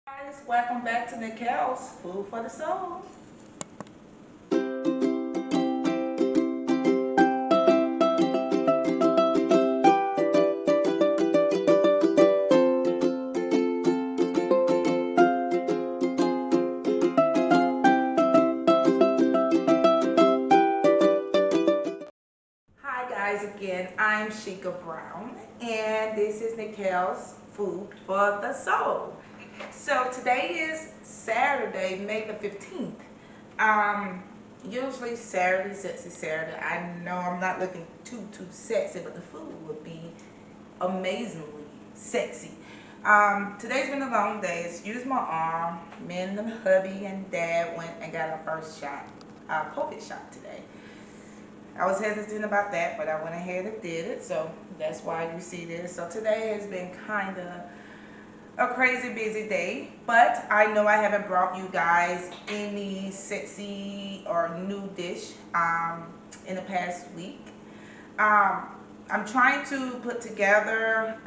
Guys, welcome back to Nikel's Food for the Soul. Hi guys, again, I'm Sheikah Brown, and this is Nikel's Food for the Soul. So today is Saturday, May the 15th. Um, Usually Saturday, sexy Saturday. I know I'm not looking too sexy, but the food will be amazingly sexy. Today's been a long day. Excuse my arm. Me and the hubby and dad went and got our first shot, our COVID shot today. I was hesitant about that, but I went ahead and did it, so that's why you see this. So today has been kind of a crazy busy day, but I know I haven't brought you guys any sexy or new dish in the past week. I'm trying to put together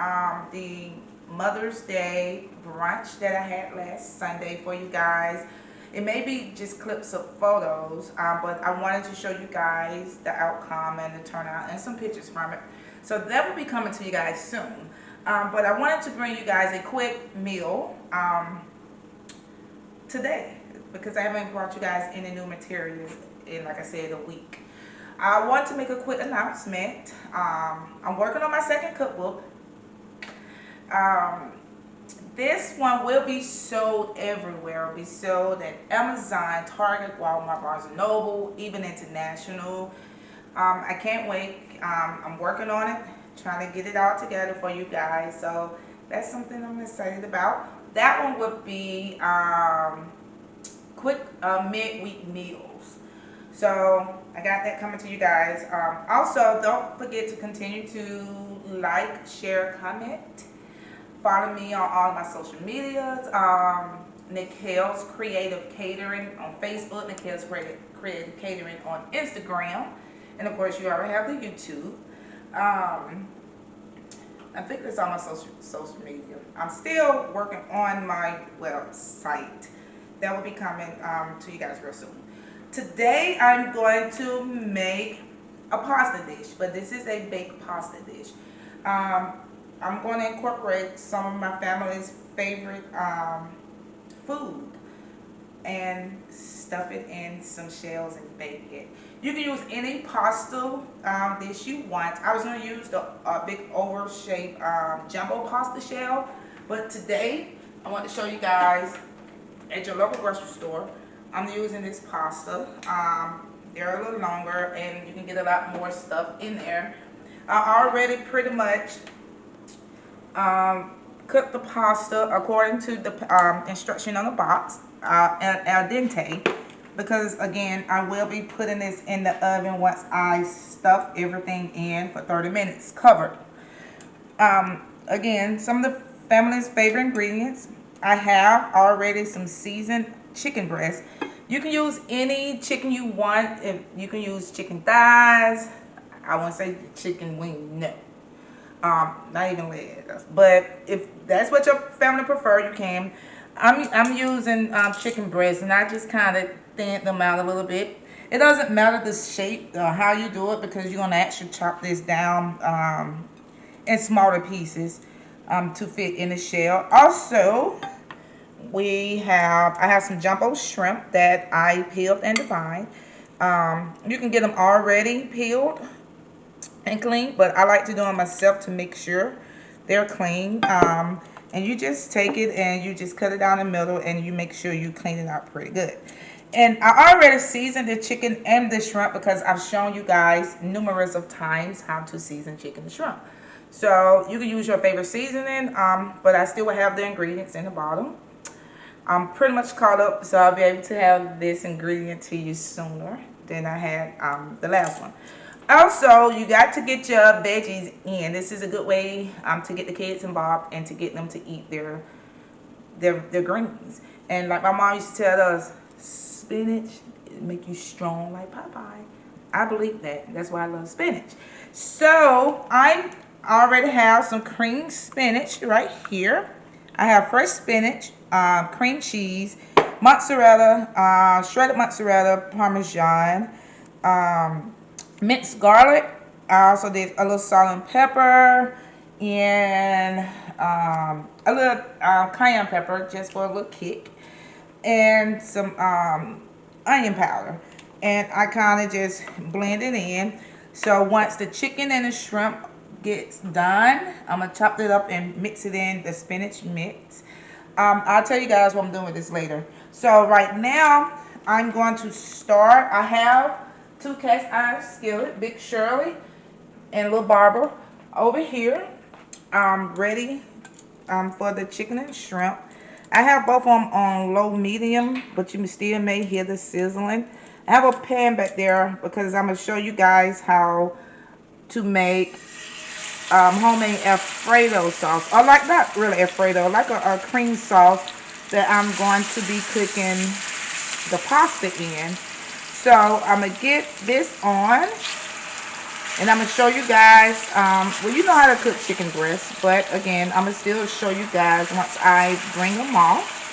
the Mother's Day brunch that I had last Sunday for you guys. It may be just clips of photos, but I wanted to show you guys the outcome and the turnout and some pictures from it. So that will be coming to you guys soon. But I wanted to bring you guys a quick meal today because I haven't brought you guys any new materials in, like I said, a week. I want to make a quick announcement. I'm working on my second cookbook. This one will be sold everywhere. It'll be sold at Amazon, Target, Walmart, Barnes & Noble, even international. I can't wait. I'm working on it, trying to get it all together for you guys. So that's something I'm excited about. That one would be quick midweek meals. So I got that coming to you guys. Also, don't forget to continue to like, share, comment. Follow me on all of my social medias. Nikel's Creative Catering on Facebook, Nikel's Creative Catering on Instagram, and of course you already have the YouTube. I think that's all my social media. I'm still working on my website. That will be coming to you guys real soon. Today I'm going to make a pasta dish, but this is a baked pasta dish. I'm going to incorporate some of my family's favorite food and stuff it in some shells and bake it. You can use any pasta dish you want. I was going to use the big oval shaped jumbo pasta shell, but today I want to show you guys at your local grocery store. I'm using this pasta. They're a little longer and you can get a lot more stuff in there. I already pretty much cook the pasta according to the instruction on the box, al dente, because again I will be putting this in the oven once I stuff everything in for 30 minutes covered. Again, some of the family's favorite ingredients. I have already some seasoned chicken breast. You can use any chicken you want. If you can use chicken thighs, I won't say chicken wing, no. Not even legs, but if that's what your family prefer, you can. I'm using chicken breasts, and I just kind of thin them out a little bit. It doesn't matter the shape or how you do it because you're gonna actually chop this down in smaller pieces to fit in the shell. Also, I have some jumbo shrimp that I peeled and defined. You can get them already peeled and clean, but I like to do them myself to make sure they're clean. And you just take it and you just cut it down the middle and you make sure you clean it out pretty good. And I already seasoned the chicken and the shrimp because I've shown you guys numerous of times how to season chicken and shrimp. So you can use your favorite seasoning, but I still will have the ingredients in the bottom. I'm pretty much caught up, so I'll be able to have this ingredient to you sooner than I had the last one. Also, you got to get your veggies in. This is a good way to get the kids involved and to get them to eat their greens. And like my mom used to tell us, spinach make you strong like Popeye. I believe that. That's why I love spinach. So I already have some creamed spinach right here. I have fresh spinach, cream cheese, mozzarella, shredded mozzarella, parmesan, minced garlic. I also did a little salt and pepper, and a little cayenne pepper just for a little kick, and some onion powder. And I kind of just blend it in. So once the chicken and the shrimp gets done, I'm going to chop it up and mix it in the spinach mix. I'll tell you guys what I'm doing with this later. So right now, I'm going to start. I have 2 cast iron skillet, Big Shirley and Little Barbara over here, ready for the chicken and shrimp. I have both of them on low medium, but you still may hear the sizzling. I have a pan back there because I'm going to show you guys how to make homemade Alfredo sauce. Or like, not really Alfredo, like a cream sauce that I'm going to be cooking the pasta in. So I'm going to get this on. And I'm going to show you guys, well, you know how to cook chicken breasts, but again, I'm going to still show you guys once I bring them off.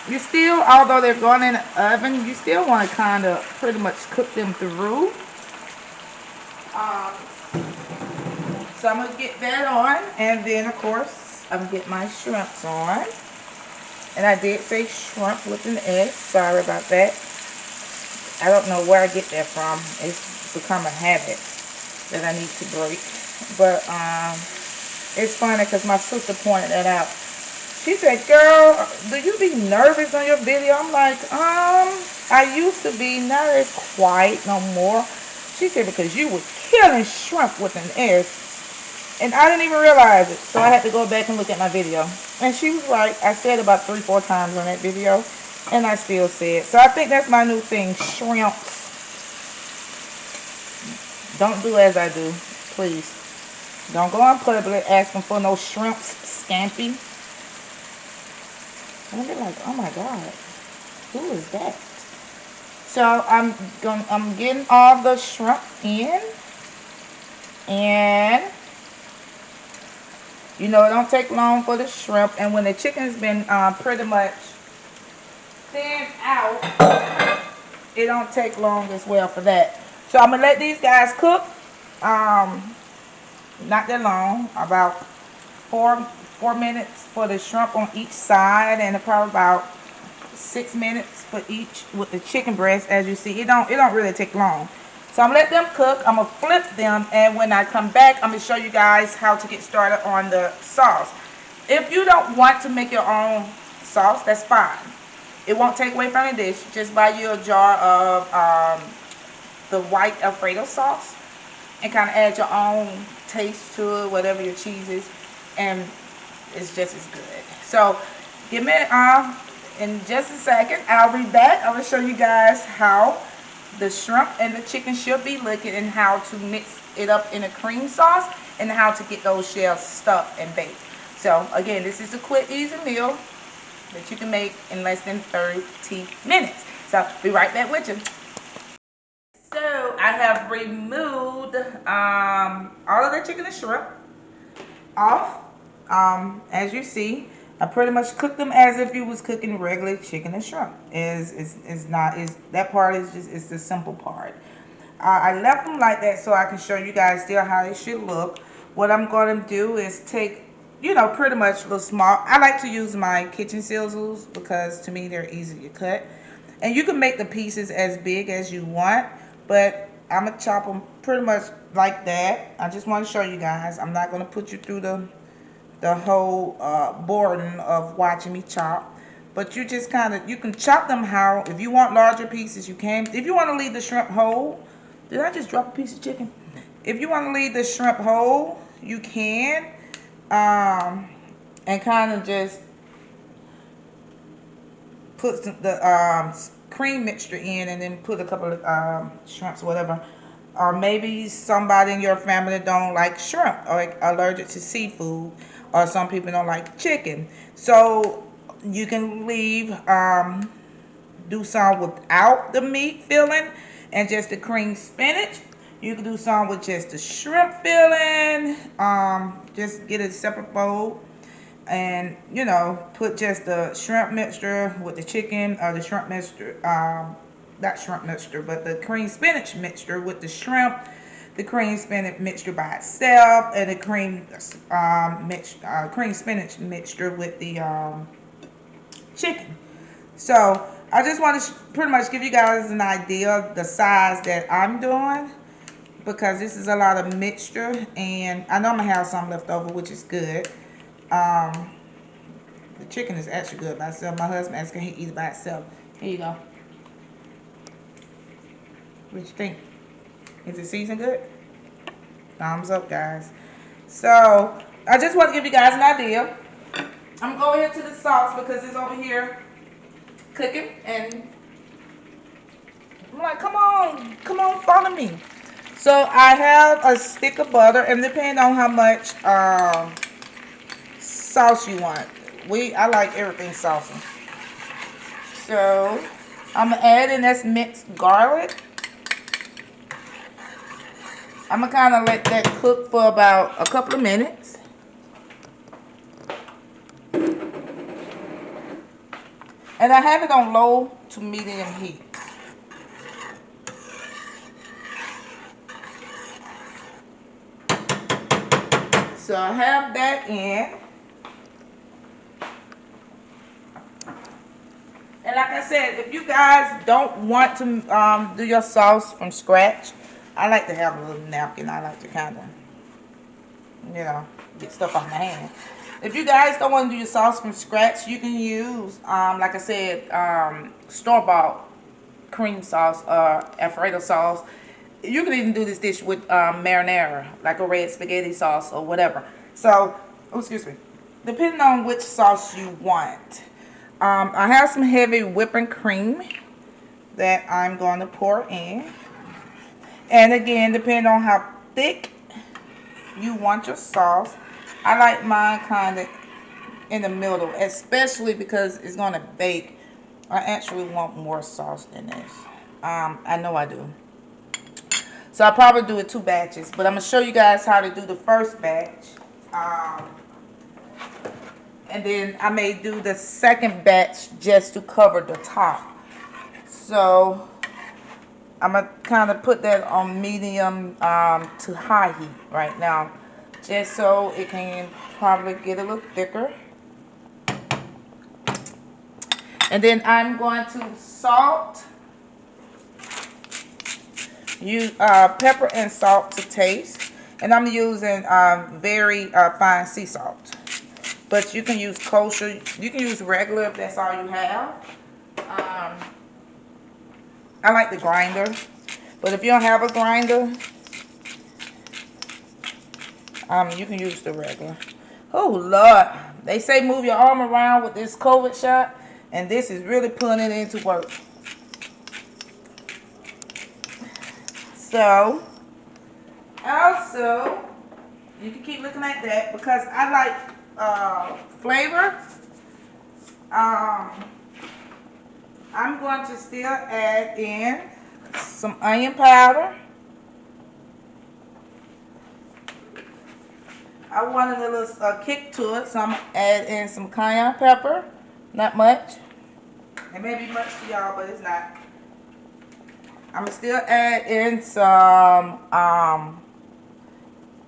You still, although they're going in the oven, you still want to kind of pretty much cook them through. So I'm going to get that on, and then, of course, I'm going to get my shrimps on. And I did say shrimp with an S, sorry about that. I don't know where I get that from. It's become a habit that I need to break. But it's funny because my sister pointed that out. She said, girl, do you be nervous on your video? I'm like, I used to be, not as quiet no more. She said, because you were killing shrimp with an S. And I didn't even realize it. So I had to go back and look at my video. And she was right. I said about 3-4 times on that video. And I still say it. So I think that's my new thing, shrimps. Don't do as I do, please. Don't go in public asking for no shrimps, scampy. And they're like, oh my God, who is that? So I'm getting all the shrimp in, and you know it don't take long for the shrimp. And when the chicken's been pretty much thinned out, it don't take long as well for that. So I'm gonna let these guys cook. Not that long, about four minutes for the shrimp on each side, and probably about 6 minutes for each with the chicken breast. As you see, it don't really take long. So I'm gonna let them cook. I'm gonna flip them, and when I come back, I'm gonna show you guys how to get started on the sauce. If you don't want to make your own sauce, that's fine. It won't take away from the dish. Just buy you a jar of the white Alfredo sauce and kind of add your own taste to it, whatever your cheese is, and it's just as good. So give me in just a second, I'll be back. I'm gonna show you guys how the shrimp and the chicken should be looking, and how to mix it up in a cream sauce, and how to get those shells stuffed and baked. So again, this is a quick, easy meal that you can make in less than 30 minutes. So be right back with you. So I have removed all of the chicken and shrimp off. As you see, I pretty much cooked them as if you was cooking regular chicken and shrimp. That part is just, it's the simple part. I left them like that so I can show you guys still how they should look. What I'm going to do is take, you know, pretty much little small. I like to use my kitchen scissors because to me they're easy to cut. And you can make the pieces as big as you want, but I'm going to chop them pretty much like that. I just want to show you guys. I'm not going to put you through the whole boredom of watching me chop. But you just kind of, you can chop them how, if you want larger pieces, you can. If you want to leave the shrimp whole, did I just drop a piece of chicken? If you want to leave the shrimp whole, you can. And kind of just put the cream mixture in, and then put a couple of shrimps or whatever. Or maybe somebody in your family don't like shrimp or allergic to seafood, or some people don't like chicken. So you can leave, do some without the meat filling and just the cream spinach. You can do some with just the shrimp filling. Just get a separate bowl and you know, put just the shrimp mixture with the chicken, or the shrimp mixture, not shrimp mixture, but the cream spinach mixture with the shrimp, the cream spinach mixture by itself, and the cream spinach mixture with the chicken. So I just want to pretty much give you guys an idea of the size that I'm doing, because this is a lot of mixture, and I know I'm gonna have some left over, which is good. The chicken is actually good by itself. My husband asked can he eat it by itself. Here you go. What you think? Is it seasoned good? Thumbs up, guys. So I just want to give you guys an idea. I'm going over here to the sauce because it's over here cooking, and I'm like, come on, follow me. So I have a stick of butter, and depending on how much sauce you want, I like everything saucy. So I'm gonna add in this minced garlic. I'm gonna kind of let that cook for about a couple of minutes. And I have it on low to medium heat. So I have that in. And like I said, if you guys don't want to do your sauce from scratch, I like to have a little napkin. I like to kind of, you know, get stuff on my hand. If you guys don't want to do your sauce from scratch, you can use, like I said, store-bought cream sauce or Alfredo sauce. You can even do this dish with marinara, like a red spaghetti sauce or whatever. So, oh, excuse me, depending on which sauce you want. I have some heavy whipping cream that I'm going to pour in. And again, depending on how thick you want your sauce, I like mine kind of in the middle, especially because it's going to bake. I actually want more sauce than this. I know I do. So I'll probably do it 2 batches, but I'm going to show you guys how to do the first batch. And then I may do the second batch just to cover the top. So I'm going to kind of put that on medium to high heat right now, just so it can probably get a little thicker. And then I'm going to salt, use pepper and salt to taste. And I'm using very fine sea salt. But you can use kosher, you can use regular if that's all you have. I like the grinder, but if you don't have a grinder, you can use the regular. Oh Lord, they say move your arm around with this COVID shot, and this is really putting it into work. So, also, you can keep looking at that because I like flavor. I'm going to still add in some onion powder. I wanted a little kick to it, so I'm going to add in some cayenne pepper. Not much. It may be much to y'all, but it's not. I'm going to still add in some a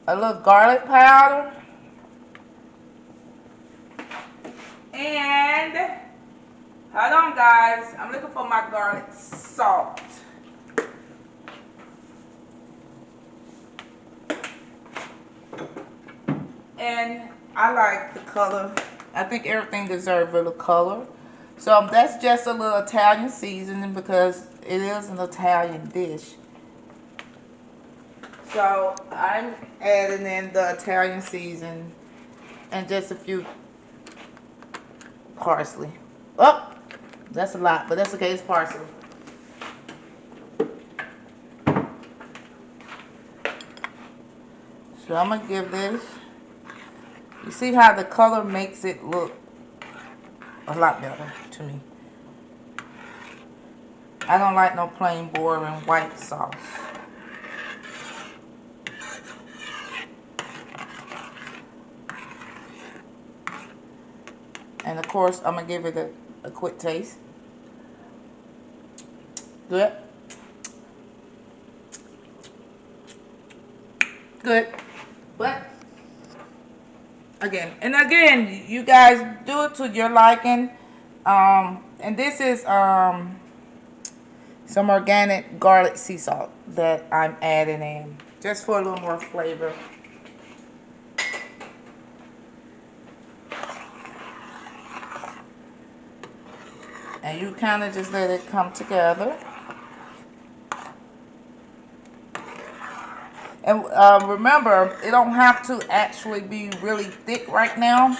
little garlic powder. And hold on, guys, I'm looking for my garlic salt. And I like the color. I think everything deserves a little color. So that's just a little Italian seasoning because it is an Italian dish. So I'm adding in the Italian seasoning and just a few parsley. Oh, that's a lot, but that's okay, it's parsley. So I'm gonna give this, you see how the color makes it look a lot better to me. I don't like no plain boring white sauce. And of course, I'm going to give it a quick taste. Good. Good. But again, you guys do it to your liking. And this is some organic garlic sea salt that I'm adding in, just for a little more flavor. And you kind of just let it come together. And remember, it don't have to actually be really thick right now,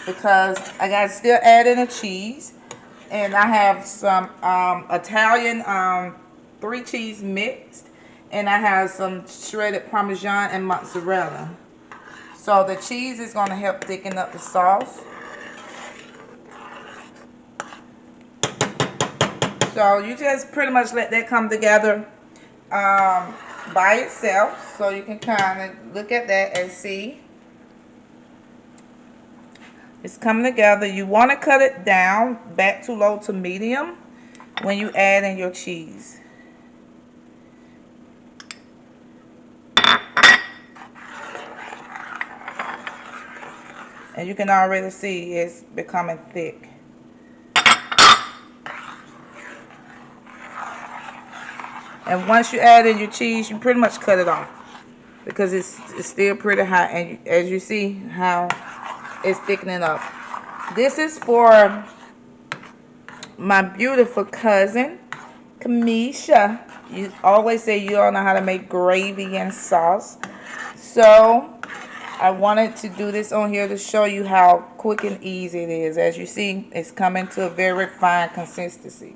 because I got to still add in the cheese. And I have some Italian 3 cheese mixed. And I have some shredded Parmesan and mozzarella. So the cheese is going to help thicken up the sauce. So you just pretty much let that come together by itself. So you can kind of look at that and see it's coming together. You want to cut it down back to low to medium when you add in your cheese. And you can already see it's becoming thick. And once you add in your cheese, you pretty much cut it off, because it's still pretty hot. And as you see how it's thickening up. This is for my beautiful cousin, Kamisha. You always say you don't know how to make gravy and sauce. So I wanted to do this on here to show you how quick and easy it is. As you see, it's coming to a very fine consistency.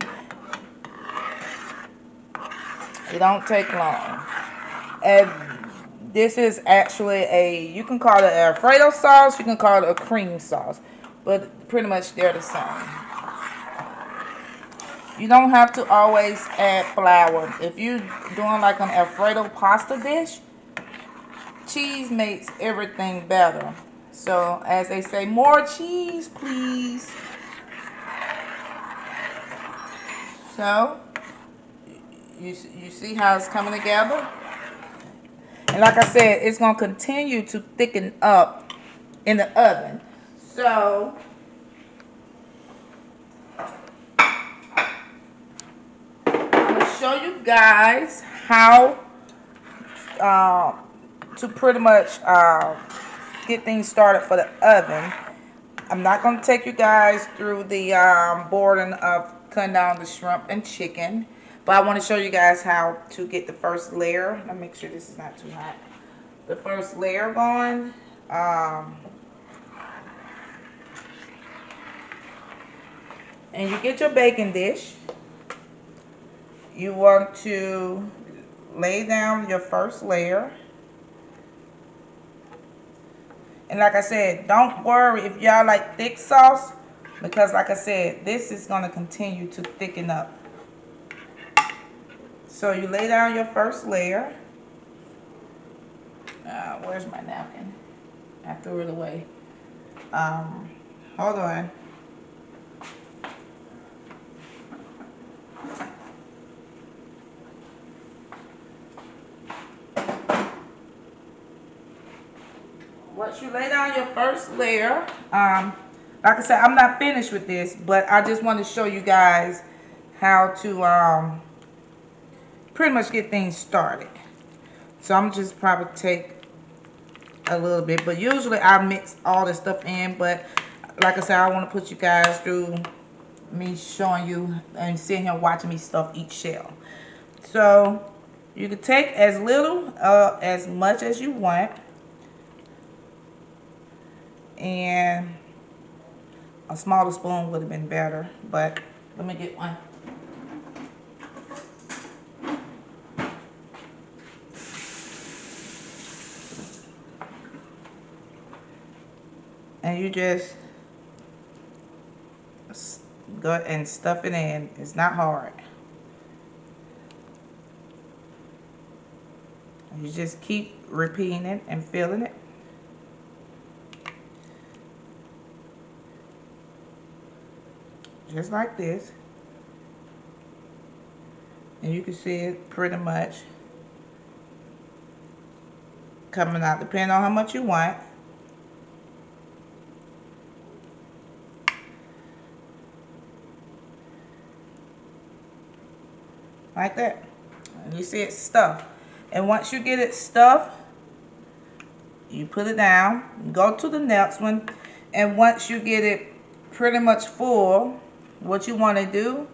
It don't take long. And this is actually you can call it an Alfredo sauce, you can call it a cream sauce, but pretty much they're the same. You don't have to always add flour. If you're doing like an Alfredo pasta dish, cheese makes everything better. So as they say, more cheese, please. So you see how it's coming together? And like I said, it's going to continue to thicken up in the oven. So show you guys how to pretty much get things started for the oven. I'm not going to take you guys through the boarding of cutting down the shrimp and chicken, but I want to show you guys how to get the first layer. Let me make sure this is not too hot. The first layer going. And you get your baking dish. You want to lay down your first layer. And like I said, don't worry if y'all like thick sauce, because like I said, this is going to continue to thicken up. So you lay down your first layer. Where's my napkin? I threw it away. Hold on. Once you lay down your first layer, like I said, I'm not finished with this, but I just want to show you guys how to pretty much get things started. So I'm just probably take a little bit, but usually I mix all this stuff in, but like I said, I want to put you guys through me showing you and sitting here watching me stuff each shell. So you can take as little as much as you want, and a smaller spoon would have been better, but let me get one. And you just go and stuff it in. It's not hard. You just keep repeating it and filling it. just like this. And you can see it pretty much coming out, depending on how much you want. Like that. And you see it stuffed. And once you get it stuffed, you put it down, go to the next one, and once you get it pretty much full, what you want to do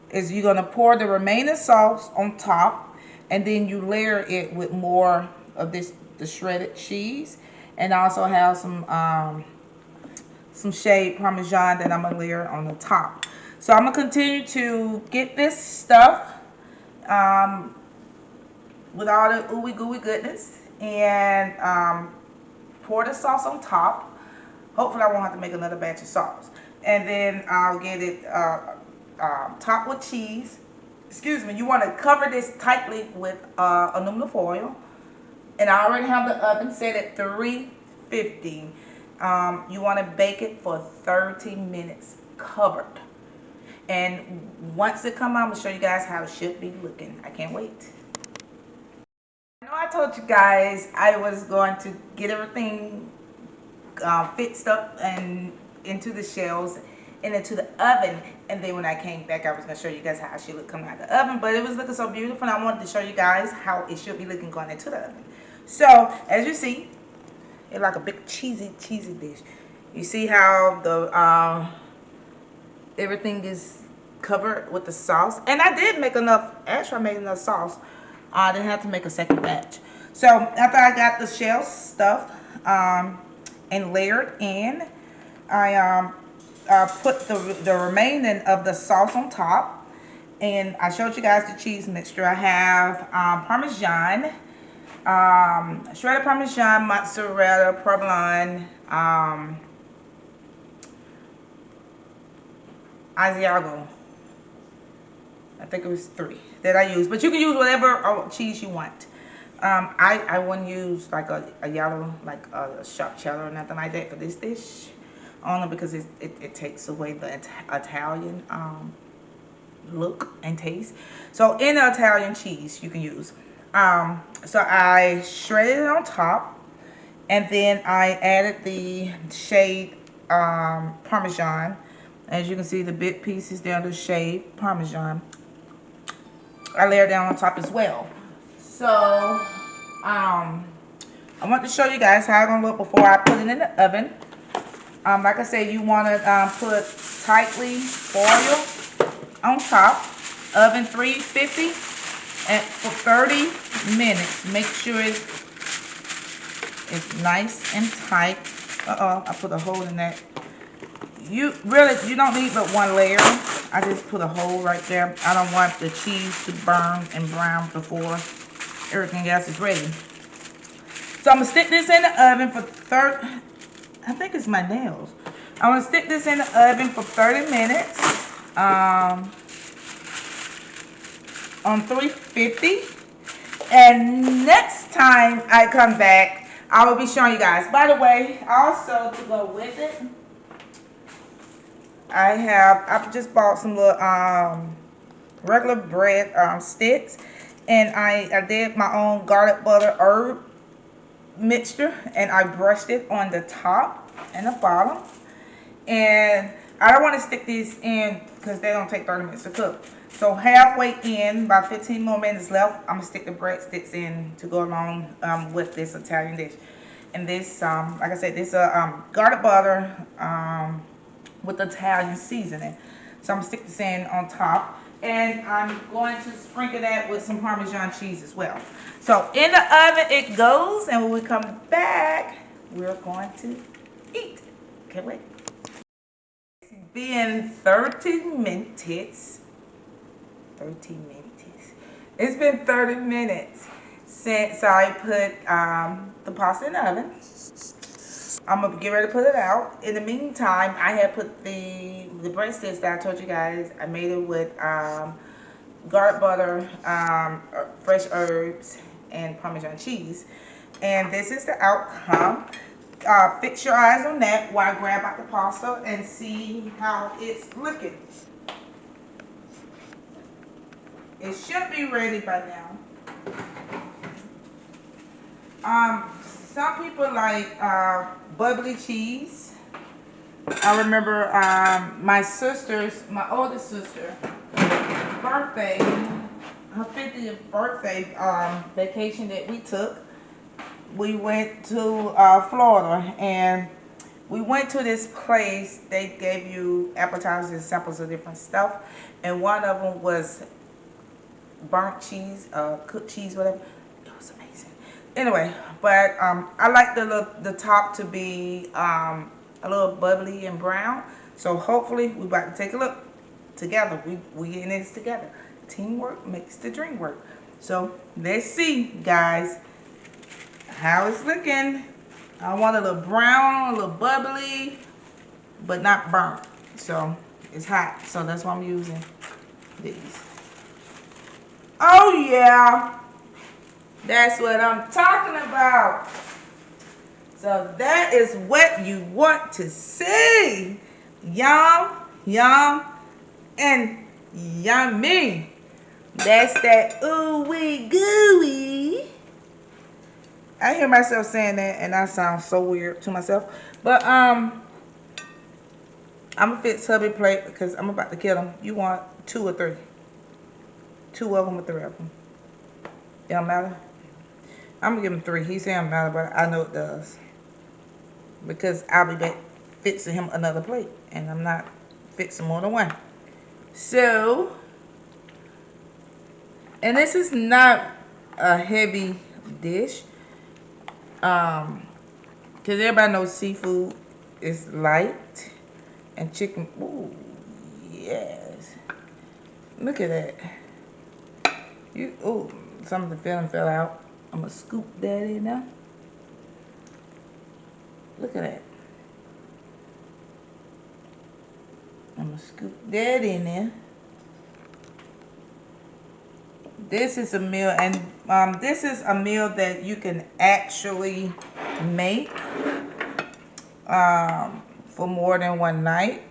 is you're going to pour the remaining sauce on top, and then you layer it with more of the shredded cheese, and I also have some shaved Parmesan that I'm going to layer on the top. So I'm going to continue to get this stuff with all the ooey gooey goodness, and pour the sauce on top. Hopefully I won't have to make another batch of sauce. And then I'll get it topped with cheese. Excuse me. You want to cover this tightly with aluminum foil. And I already have the oven set at 350. You want to bake it for 30 minutes covered. And once it comes out, I'm going to show you guys how it should be looking. I can't wait. I know I told you guys I was going to get everything fixed up and into the shells and into the oven, and then when I came back I was going to show you guys how it should look coming out of the oven, but it was looking so beautiful and I wanted to show you guys how it should be looking going into the oven. So as you see, it's like a big cheesy dish. You see how the everything is covered with the sauce, and I did make enough. Actually I made enough sauce. I didn't have to make a second batch. So after I got the shell stuffed and layered in, I put the remaining of the sauce on top, and I showed you guys the cheese mixture. I have Parmesan, shredded Parmesan, mozzarella, provolone, Asiago. I think it was 3 that I used, but you can use whatever cheese you want. I wouldn't use like a yellow, like a sharp cheddar or nothing like that for this dish, only because it takes away the Italian look and taste. So any Italian cheese you can use. So I shredded it on top, and then I added the shaved Parmesan. As you can see, the big pieces there, the shaved Parmesan, I layered down on top as well. So I want to show you guys how it's gonna look before I put it in the oven. Like I said, you want to put tightly foil on top, oven 350, and for 30 minutes. Make sure it's nice and tight. I put a hole in that. You don't need but one layer. I just put a hole right there. I don't want the cheese to burn and brown before everything else is ready. So I'm gonna stick this in the oven for I think it's my nails. I'm gonna stick this in the oven for 30 minutes on 350. And next time I come back, I will be showing you guys. By the way, also to go with it, I've just bought some little regular bread sticks, and I did my own garlic butter herb mixture, and I brushed it on the top and the bottom. And I don't want to stick these in because they don't take 30 minutes to cook. So halfway in, about 15 more minutes left, I'm gonna stick the breadsticks in to go along with this Italian dish. And this, like I said, this garlic butter with Italian seasoning. So I'm gonna stick this in on top, and I'm going to sprinkle that with some Parmesan cheese as well. So in the oven it goes, and when we come back, we're going to eat. Can't wait. It's been 30 minutes. 30 minutes. It's been 30 minutes since I put the pasta in the oven. I'm gonna get ready to put it out. In the meantime, I had put the breadsticks that I told you guys. I made it with garlic butter, fresh herbs, and Parmesan cheese. And this is the outcome. fix your eyes on that while I grab out the pasta and see how it's looking. It should be ready by now. Some people like bubbly cheese. I remember my oldest sister, birthday, her 50th birthday vacation that we took. We went to Florida, and we went to this place. They gave you appetizers and samples of different stuff, and one of them was burnt cheese, cooked cheese, whatever. It was amazing. Anyway, but I like the top to be a little bubbly and brown. So hopefully we about to take a look together. We in this together. Teamwork makes the dream work. So let's see, guys, how it's looking. I want a little brown, a little bubbly, but not burnt. So it's hot, so that's why I'm using these. Oh yeah, that's what I'm talking about. So that is what you want to see. Yum, yum, and yummy. That's that ooey gooey. I hear myself saying that, and that sounds so weird to myself. But I'm gonna fix hubby plate because I'm about to kill him. You want 2 or 3? 2 of them or 3 of them? It don't matter. I'm gonna give him 3. He saying it matter, but I know it does. Because I'll be back fixing him another plate, and I'm not fixing more than one. So, and this is not a heavy dish. Because everybody knows seafood is light. And chicken, ooh, yes. Look at that. Ooh, some of the filling fell out. I'm going to scoop that in now. Look at that. I'm going to scoop that in there. This is a meal, and this is a meal that you can actually make for more than one night.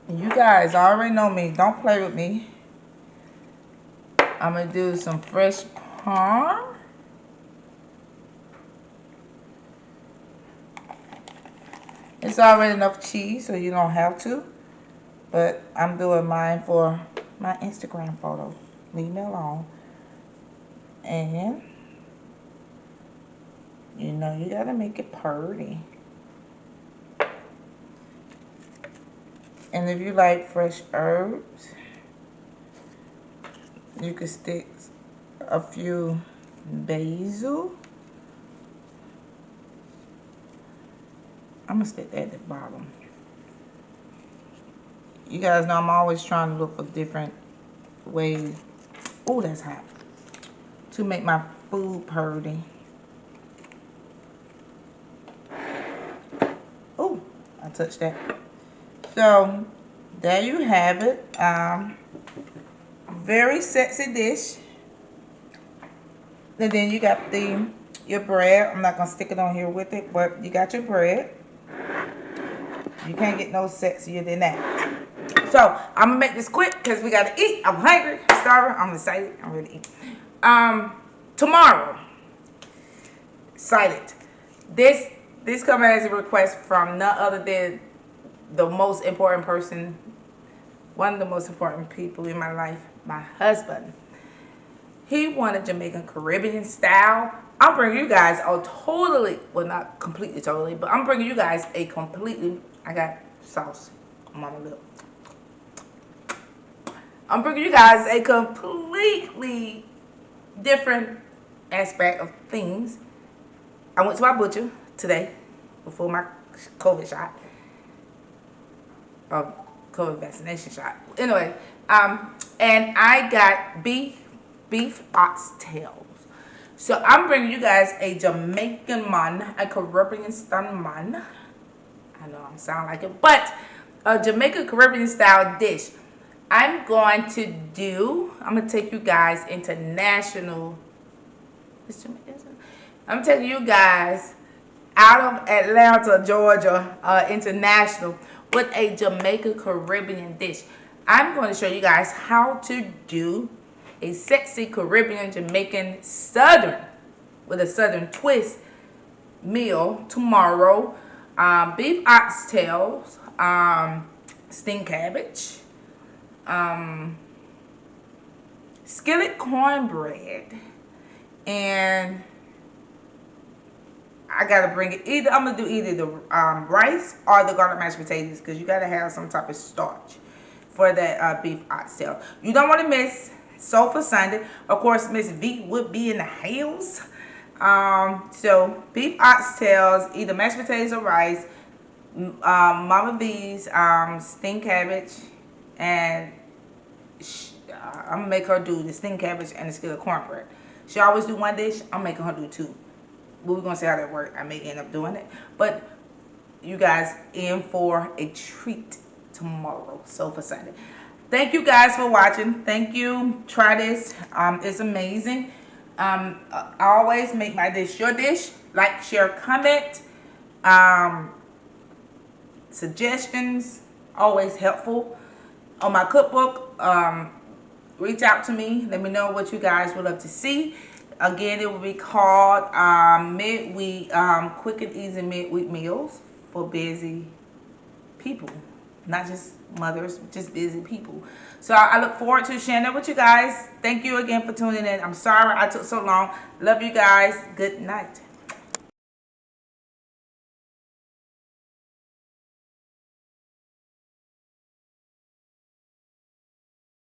You guys already know me. Don't play with me. I'm going to do some fresh parm. It's already enough cheese, so you don't have to. But I'm doing mine for my Instagram photo. Leave me alone. And you know you gotta make it pretty. And if you like fresh herbs, you could stick a few basil. I'm gonna stick that at the bottom. You guys know I'm always trying to look for different ways. Oh, that's hot. To make my food pretty. Oh, I touched that. So, there you have it. Very sexy dish. And then you got your bread. I'm not going to stick it on here with it, but you got your bread. You can't get no sexier than that. So, I'm going to make this quick because we got to eat. I'm hungry. I'm starving. I'm excited. I'm ready to eat. Tomorrow. Excited. This comes as a request from none other than the most important person, one of the most important people in my life, my husband. He wanted Jamaican Caribbean style. I'm bringing you guys a totally, well, not completely totally, but I'm bringing you guys a completely, I got sauce on my lip. I'm bringing you guys a completely different aspect of things. I went to my butcher today before my COVID shot. COVID vaccination shot. Anyway, and I got beef oxtails. So I'm bringing you guys a Jamaican man, a Caribbean style man. I know I sound like it, but a Jamaican Caribbean style dish. I'm going to take you guys into I'm taking you guys out of Atlanta, Georgia, international, with a Jamaican Caribbean dish. I'm going to show you guys how to do a sexy Caribbean Jamaican Southern, with a Southern twist, meal tomorrow. Beef oxtails, steamed cabbage, skillet cornbread, and I gotta bring it either. I'm gonna do either the rice or the garlic mashed potatoes, because you gotta have some type of starch for that beef oxtail. You don't want to miss Soul for Sunday. Of course, Miss V would be in the house. So beef oxtails, either mashed potatoes or rice. Mama V's steamed cabbage, and I'm gonna make her do the steamed cabbage and the skillet cornbread. She always do one dish. I'm making her do two. But we're gonna see how that works. I may end up doing it, but you guys in for a treat tomorrow. So for Sunday. Thank you guys for watching. Thank you. Try this. It's amazing. I always make my dish your dish. Like, share, comment. Suggestions, always helpful. On my cookbook, reach out to me. Let me know what you guys would love to see. Again, it will be called midweek, quick and easy midweek meals for busy people. Not just mothers, just busy people. So I look forward to sharing that with you guys. Thank you again for tuning in. I'm sorry I took so long. Love you guys. Good night.